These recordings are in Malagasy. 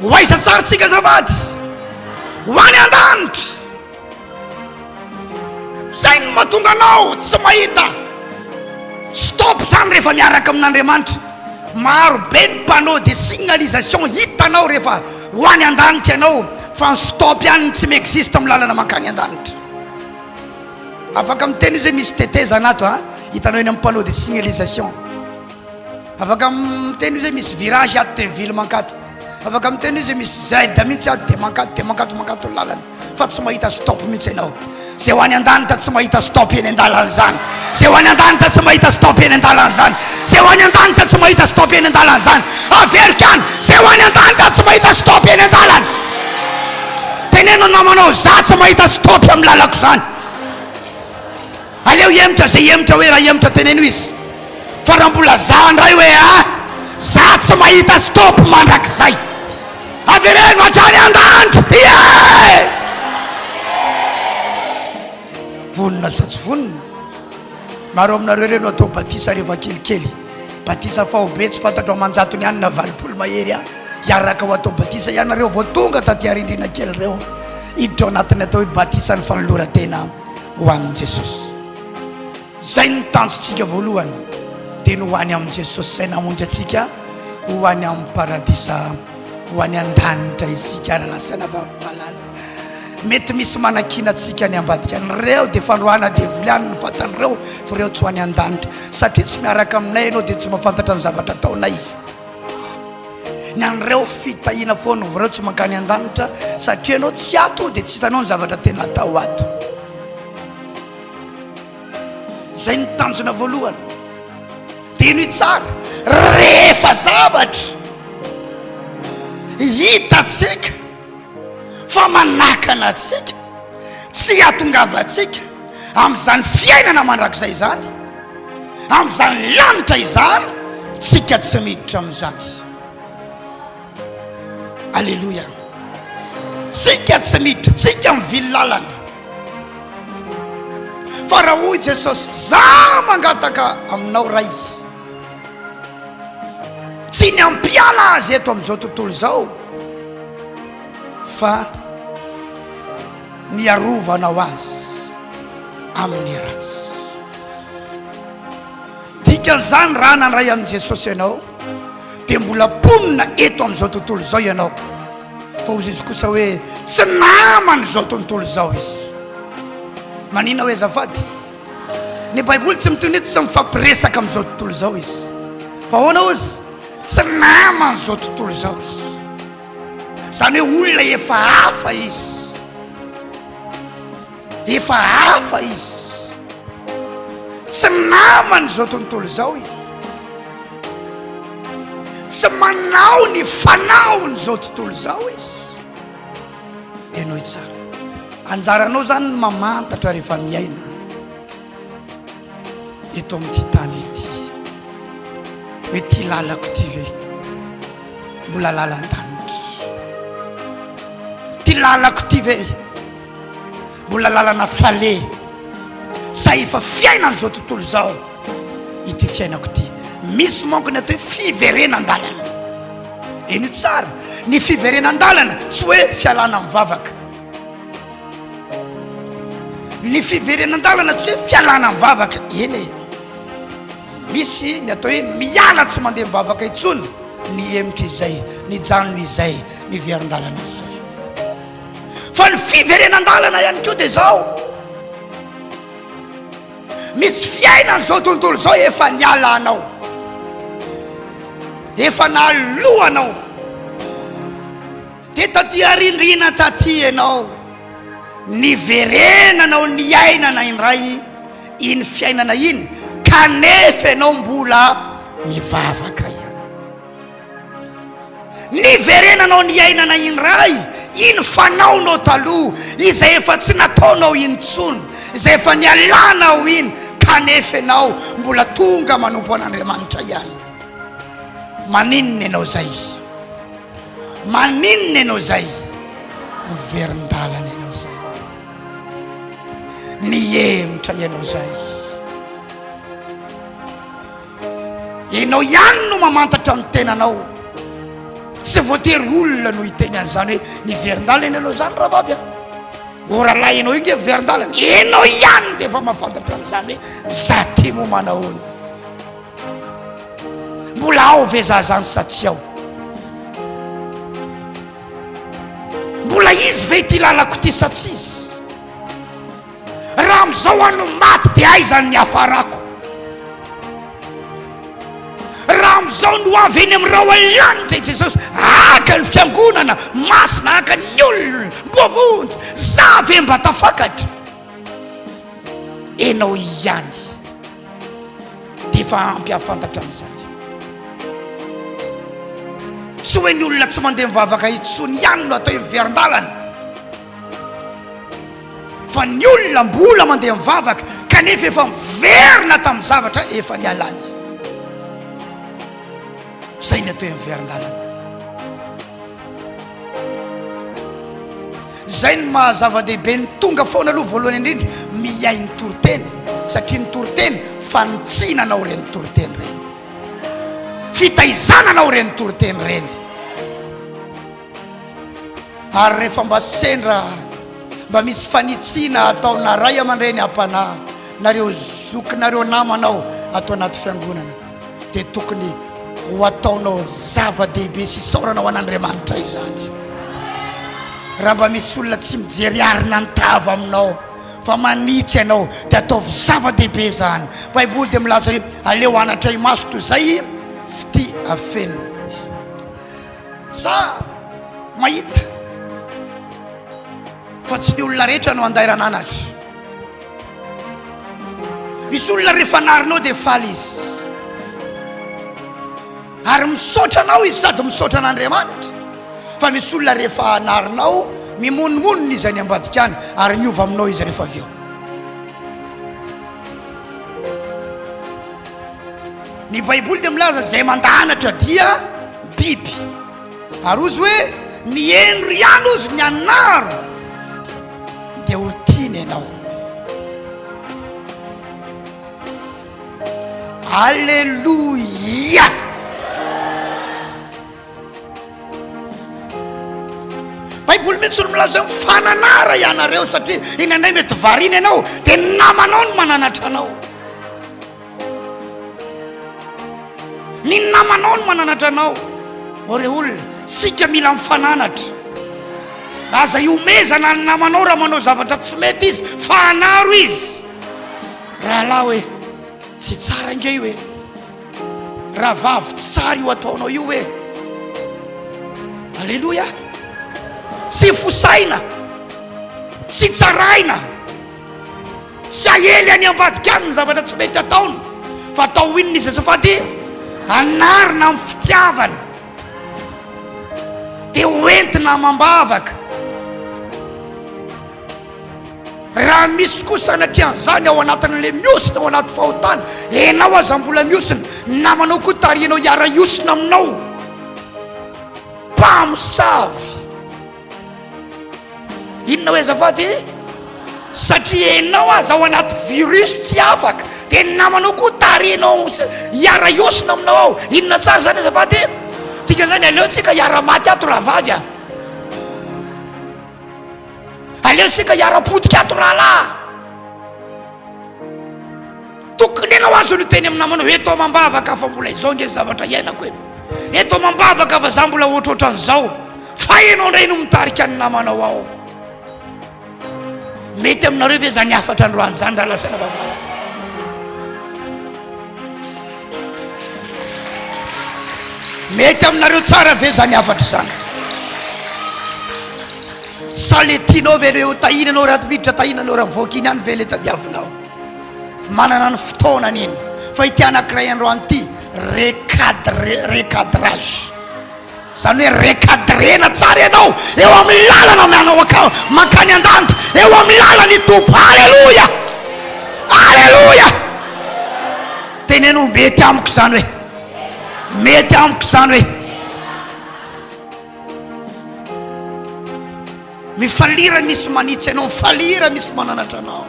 Hoaiza tsara tsika zavady ho any an-danitra. Zay no mahatonga anao tsy mahita stop zany rehefa miaraka amin'Andriamanitra. Maro be ny panneau de signalisation hitanao rehefa ho any an-danitra ianao, fa ny stop ihany tsy m'existe amin'ny lalana mankany an-danitra. Afaka miteny izy hoe misy teteza anato hitanao eny amin'ny panneau de signalisation. Afaka miteny izy hoe misy virage ato de ville mankato. Afaka miteny izy hoe misy zaida mihitsy ato de mankato lalana, fa tsy mahita stop mihitsy ianao. Zay ho any an-danitra tsy mahita stop eny an-dalana zany. Zay ho any an-danitra tsy mahita stop eny an-dalana zany. Zay ho any an-danitra tsy mahita stop eny an-dalana zany. Averika any, zay ho any an-danitra tsy mahita stop eny an-dalana. Teneno namanao za tsy mahita stop amin'ny lalako zany. Aleo emitra zay emitra hoe raha emitra teneno izy. Fa raha mbola za ndray hoe za tsy mahita stop mandrakizay. Avereno hatrany an-danitra ty vonona sa tsy vonona. Maro aminareo reo no atao batisa rehefa kelikely. Batisa fahobe tsy fantatro manjatony ihany na 20 mahery iaraka ho atao batisa ianareo vao tonga taty arindrina kely reo iditra ao anatiny atao hoe batisa ny fanolora-tena ho amin'i Jesosy. Zay ny tanjotsika voalohany dia no ho any amin'i Jesosy. Zay namonjy atsika ho any amin'ny paradisa, ho any an-danitra isika aralasana vavimalala. Mety misy manakina atsika ny ambadika an'ireo dia fandroana deviliany ny fatan'ireo fa ireo tsy ho any an-danitra satria tsy miaraka aminay ianao dia tsy mahafantatra ny zavatra ataonay. Ny an'ireo fitahiana foana ireo tsy mankany an-danitra satria ianao tsy ato dia tsy hitanao ny zavatra tena atao ato. Zay ny tanjona voalohany. Dia ny tsara rehefa zavatra hitatsika fa manakana atsika, tsy atongava atsika amin'izany fiainana mandrakizay zany, amin'izany lanitra izany, tsika tsy miditra amin'izany. Alleluia. Tsika tsy miditra, tsika mivily lalana. Fa raha hoy Jesosy za mangataka aminao ray, tsy ny ampiala azy eto amin'izao tontolo izao, fa miarovanao azy amin'ny ratsy. Dikan'izany raha nandray amin'i Jesosy ianao dia mbola ponina eto amin'izao tontolo izao ianao, fa hozy izy kosa hoe tsy namana izao tontolo izao izy. Manina hoe azafady, ny Baiboly tsy miteny hoe tsy mifampiresaka amin'izao tontolo izao izy, fa ahoana ozy tsy namana izao tontolo izao izy. Zany hoe olona efa hafa izy, efa hafa izy, tsy namana izao tontolo izao izy, tsy manao ny fanaony izao tontolo izao izy. Ianao tsara, anjaranao zany ny mamantatra rehefa miaina eto amin'ity tany ity hoe ty lalako ty ve mbola lalan-danitra, ty lalako ty ve mbola lalana fale. Zay efa fiaina n'izao tontolo izao ity fiainako ty. Misy manko ny atao hoe fiverenan-dalana. Eny tsara, ny fiverenan-dalana tsy hoe fialana mivavaka. Ny fiverenan-dalana tsy hoe fialana mivavaka. Eny misy ny atao hoe miala tsy mandeha mivavaka intsony, ny emitra izay, ny janony izay, ny veran-dalana izay. Fa ny fiverenan-dalana ihany koa dia zao, misy fiainana zao tontolo zao efa niala anao, efa nalohanao, dia taty arindrina taty ianao niverenanao ny ainana indray iny fiainana iny, kanefa ianao mbola mivavaka ihany. Niverenanao ny ainana indray iny fanaonao taloha, izay efa tsy nataonao intsony, izay efa nialanao iny, kanefa ianao mbola tonga manompo an'Andriamanitra ihany. Maninona ianao zay? Maninona ianao zay? Miverin-dalana ianao zay, niemitra ianao zay. Ianao ihany no mamantatra amin'ny tenanao, tsy voatery olona no hiteny an'izany hoe niverin-dalana ianao zany raha vavy a oralahy ianao iny verin-dalana ianao ihany dia efa mahafantatra an'izany hoe za ty mo manahoana mbola ao ve za zany satria ao mbola izy ve ty lalako ty satsisy raha am'izao ano maty dia aizany ny hafarako raha am'izao no avy eny amin'irao alanitra i jesosy aka ny fiangonana masina aka ny olona mbovonjy za ve mba tafakatra enao ihany dia efa ampy hafantatra an'izany tsy hoe ny olona tsy mandeha mivavaka itsony ihany no atao miverin-dalana fa ny olona mbola mandeha mivavaka kanefa efa miverina tamin'ny zavatra efa ny alany zay ny atao miverin-dalana zay ny mahazava-dehibe ny tonga foana aloha voalohany indrindra miay ny toroteny satria ny toroteny fanitsinanao reny toroteny reny fitaizananao reny toroteny reny ary rehefa mba sendra mba misy fanitsina ataona ray aman-dreny ampanahy nareo zokinareo namanao atao anaty fiangonana dia tokony ho ataonao zava-dehibe sy isaoranao an'Andriamanitra izany raha mba misy olona tsy mijery arina ny-tava aminao fa manitsy ianao dia ataovy zava-dehibe zany baiboly dia milaza hoe aleo anatra i maso toy zay fity afenina sa mahita fa tsy ny olona rehetra no andairananatra misy olona rehefa narinao dia faly izy ary misaotra anao izy sady misaotra an'Andriamanitra fa misy olona rehefa narinao mimononmonina izy any ambadika any ary miova aminao izy rehefa avy eo ny baiboly dia milaza zay mandahanatra dia biby ary ozy hoe miendro ihany ozy ny anaro dia ho tiany ianao alleluia baiboly mihitsy no milaza hoe mifananara ianareo satria inandray mety varina ianao dia namanao no mananatra anao ny namanao no mananatra anao ore olona sika mila mifananatra aza iomezana ny namanao raha manao zavatra tsy mety izy fanaro izy raha lahy hoe tsy tsara inge io hoe raha vavy tsy tsara io ataonao io hoe alleloia tsy fosaina tsy tsaraina tsy ahely any ambadika any ny zavatra tsy mety ataony fa atao inona izy azafady anarina amin'ny fitiavana dia hoentina mambavaka raha misy kosa sanatria ao anatin'le miosina ao anaty fahotana enao aza mbola miosina namanao koa tarianao hiara iosina aminao mpamosavy inona hoe azafady satria enao aza ao anaty virus tsy afaka dia namanao koa tarianao hiara iosina aminao ao inona tsara zany azafady tika zany aleo tsika hiara maty ato raha vavy a aleo sika hiara-potika ato rahalahy tokony enao azo no teny amin'ny namanao eto mambavaka fa mbola izao nge zavatra iainako e eto mambavaka fa za mbola ohatrohatran'izao fa enao ndray no mitarika ny namanao ao mety aminareo ve zany afatra androany zany raha lasaina babala mety aminareo tsara ve zany afatra zany sa le tianao ve reo tahina anao raha miditra tahina anao raha mivoaka iny any ve le tadiavinao manana ny fotoanany iny fa ity anankiray androany ity recadrage zany hoe recadrena tsara ianao eo amin'ny lalana manao mankany an-danitra eo amin'ny lalany tompo alleloia alleloia teneno mety amiko zany hoe mety amiko zany hoe mifalira misy manitsy anao mifalira misy mananatra anao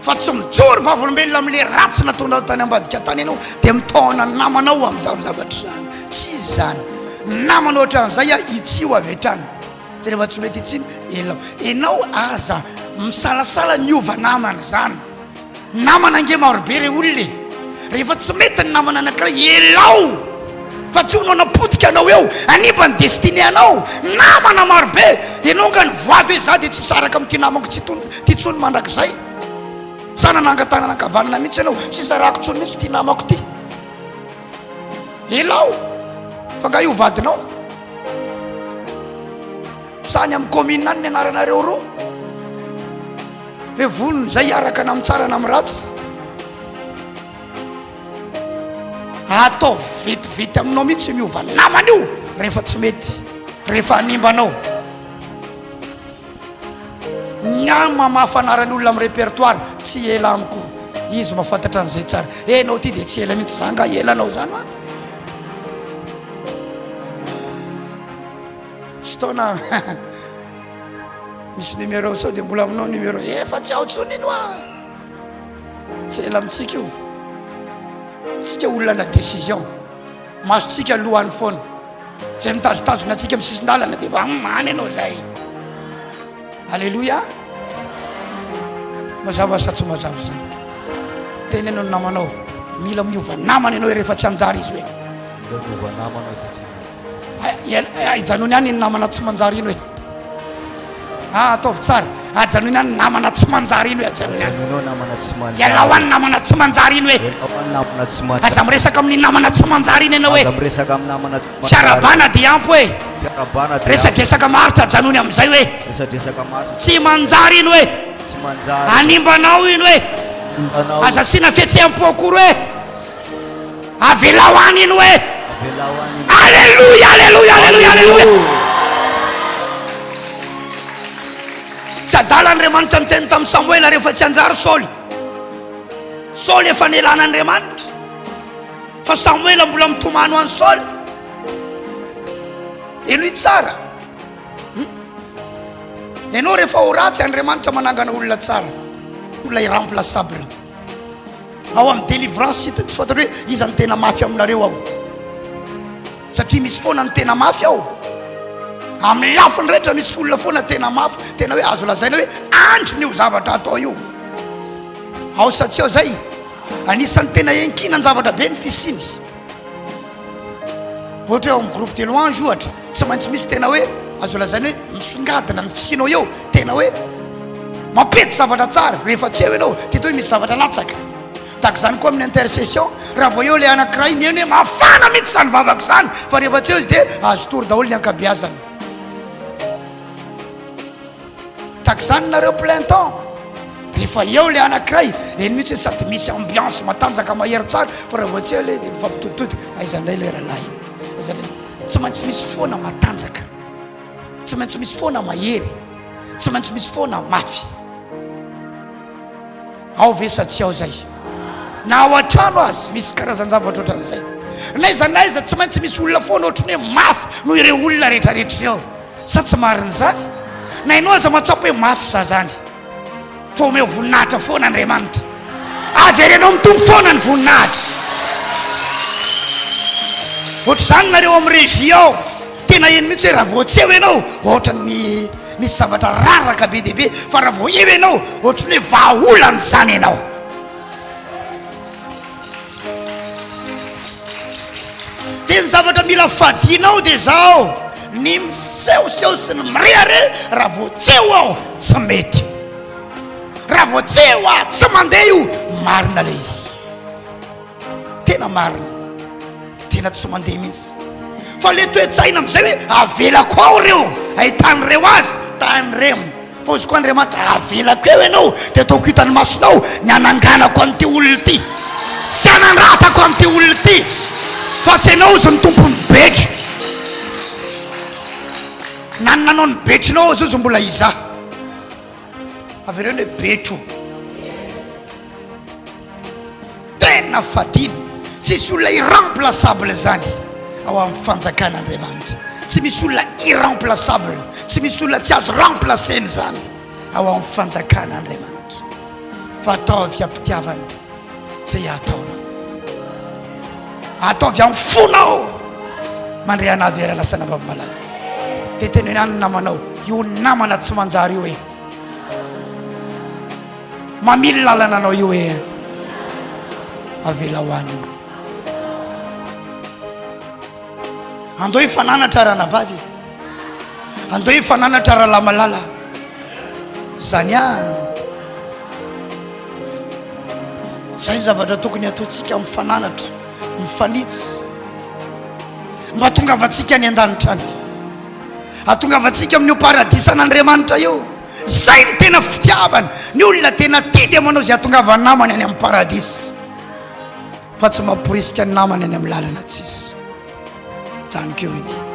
fa tsy mijoro vavolombelona amin'le ratsy nataonao tany ambadika tany ianao dia mitaona namanao amin'izany zavatra zany. Tsy izy zany. Namana ohatran'izay itsio avy hatrany. Dia rehefa tsy mety itsiny elao. Ianao aza misalasala miova namana zany. Namana ange marobe re olona. Rehefa tsy mety ny namana anankiray elao. Fa tsy ho napotika anao eo aniba ny destiné anao. Namana marobe. Ianao nga ny voady hoe za dia tsy saraka amin'ity namako ty tsony mandrakizay. Sana nangatana nankavanana mihitsy ianao. Tsy sarako tsony mihitsy ty namako ty. Elao. Fa nga io vadinao. Sany amin'ny commune any ny anaranareo roa. Hoe vonony zay araka na amin'ny tsara na amin'ny ratsy. Atao vetivety aminao mihitsy miova namana io rehefa tsy mety, rehefa animbanao. Nyama mahafanarany olona amin'ny répertoire tsy ela amiko. Izy mahafantatra an'izay tsara. Enao ty dia tsy ela mihitsy zanga elanao zany a. Fotoana misy numéro sao dia mbola aminao numéro efa tsy ao tsony ino a. Tsy ela amintsika io. Tsika olona na décision masotsika lohany foana. Zay mitazotazona atsika amin'ny sisin-dalana dia va mamy ianao zay. Alléluia. Mazava sa tsy mazava zany. Tena ianao namanao mila miova namana ianao rehefa tsy anjary izy hoe. Miova namana fa tsy. Ijanony any ny namana tsy manjary ino hoe. Ataovy tsara. Ajanony any namana tsy manjary ino hoe. Ajanony any. Namana tsy manjary. Ialao any namana tsy manjary ino hoe. Namana tsy manjary. Aza miresaka amin'ny namana tsy manjary ino ianao hoe. Aza miresaka amin'ny namana tsy manjary. Fiarabana dia ampy hoe. Fiarabana dia. Resadresaka maritra ajanony amin'izay hoe. Resadresaka maritra. Tsy manjary ino hoe. Tsy manjary. Animbanao ino hoe. Aza sina fihetseham-po akory hoe. Avelao any ino hoe. Alléluia, alléluia, alléluia, alléluia. Tsy adalan'Andriamanitra ny teny tamin'ny Samuela rehefa tsy anjary Saoly. Saoly efa nelan'Andriamanitra. Fa Samuela mbola mitomano an'i Saoly. Eno tsara. Ianao rehefa ho ratsy Andriamanitra manangana olona tsara. Olona irremplaçable. Ao amin'ny délivrance tsy fantatra hoe iza ny tena mafy aminareo ao. Satria misy foana ny tena mafy ao. Amin'ny lafiny rehetra misy olona foana tena mafy. Tena hoe azo lazaina hoe andry ny ho zavatra atao io. Ao satria zay anisan'ny tena enkina ny zavatra be ny fisiny. Ohatra hoe ao amin'ny groupe de louange ohatra tsy maintsy misy tena hoe azo lazaina hoe misongadina ny fisinao eo. Tena hoe mampety zavatra tsara. Rehefa tsy eo ianao teto hoe misy zavatra latsaka. Tak zany koa amin'ny intercession. Raha vao eo le anankiray ny eny hoe mafana mihitsy zany vavaka zany. Fa rehefa tsy eo izy dia azo tory daholo ny ankabeazany. Tak zany nareo plein temps. Rehefa eo le anankiray eny mihitsy hoe sady misy ambiance matanjaka mahery tsara. Fa raha vao tsy eo le dia mifampitotitoty. Aizandray le rahalahy. Tsy maintsy misy foana matanjaka. Tsy maintsy misy foana mahery. Tsy maintsy misy foana mafy. Ao ve sa tsy ao zay. Na ao an-trano azy misy karazan-javatra ohatran'izay. Naiza naiza tsy maintsy misy olona foana ohatrany hoe mafy noho ireo olona rehetrarehetra eo. Sa tsy marina zany. Na ianao aza matsapo hoe mafy sa zany. Fa omeo voninahitra foana Andriamanitra. Averenao mitombo foana ny voninahitra. Ohatra zany nareo amin'ny régie ao. Tena eny mihitsy hoe raha vao tsy eo ianao ohatran'ny misy zavatra raraka be dia be. Fa raha vao eo ianao ohatrany hoe vahaolana zany ianao. Dia ny zavatra mila fadinao dia zao ny misehoseho sy ny mirehare. Raha vao tsy eo ao tsy mety. Raha vao tsy eo ao tsy mandeha io marina le izy. Tena marina. Tena tsy mandeha mihitsy. Fa le toetsaina amin'izay hoe avelako ao reo. Ahitan'ireo azy tanyremo. Fa izy koa Andriamanitra avelako eo ianao dia ataoko hitany masonao ny ananganako amin'ity olona ity. Sy anandratako amin'ity olona ity. Fa tsy ianao izy ny tompony betro. Nananao ny betronao izy izy mbola iza. Avereny hoe betro. Tena fadiny. Tsisy olona irremplaçable zany ao amin'ny fanjakan'Andriamanitra. Tsy misy olona irremplaçable. Tsy misy olona tsy azo remplaceny zany ao amin'ny fanjakan'Andriamanitra. fa ataovy ampitiavany zay ataonao, ataovy amin'ny fonao mandray anavera lasana vavy malala. Dia teny hoe any namanao io namana tsy manjary io hoe mamily lalana anao io hoe avela hoanina. Andao hifananatra ranabavy, andao hifananatra rahalamalala. Zany zay zavatra tokony ataontsika mifananatra, mifanitsy, mba tonga avatsika any an-danitra any, atonga avatsika amin'io paradisa an'Andriamanitra io. Zay ny tena fitiavana. Ny olona tena tia dia manao zay atonga avany namany any amin'ny paradisa, fa tsy mamporisika ny namany any amin'ny lalana tsisy. Janiko eo edy.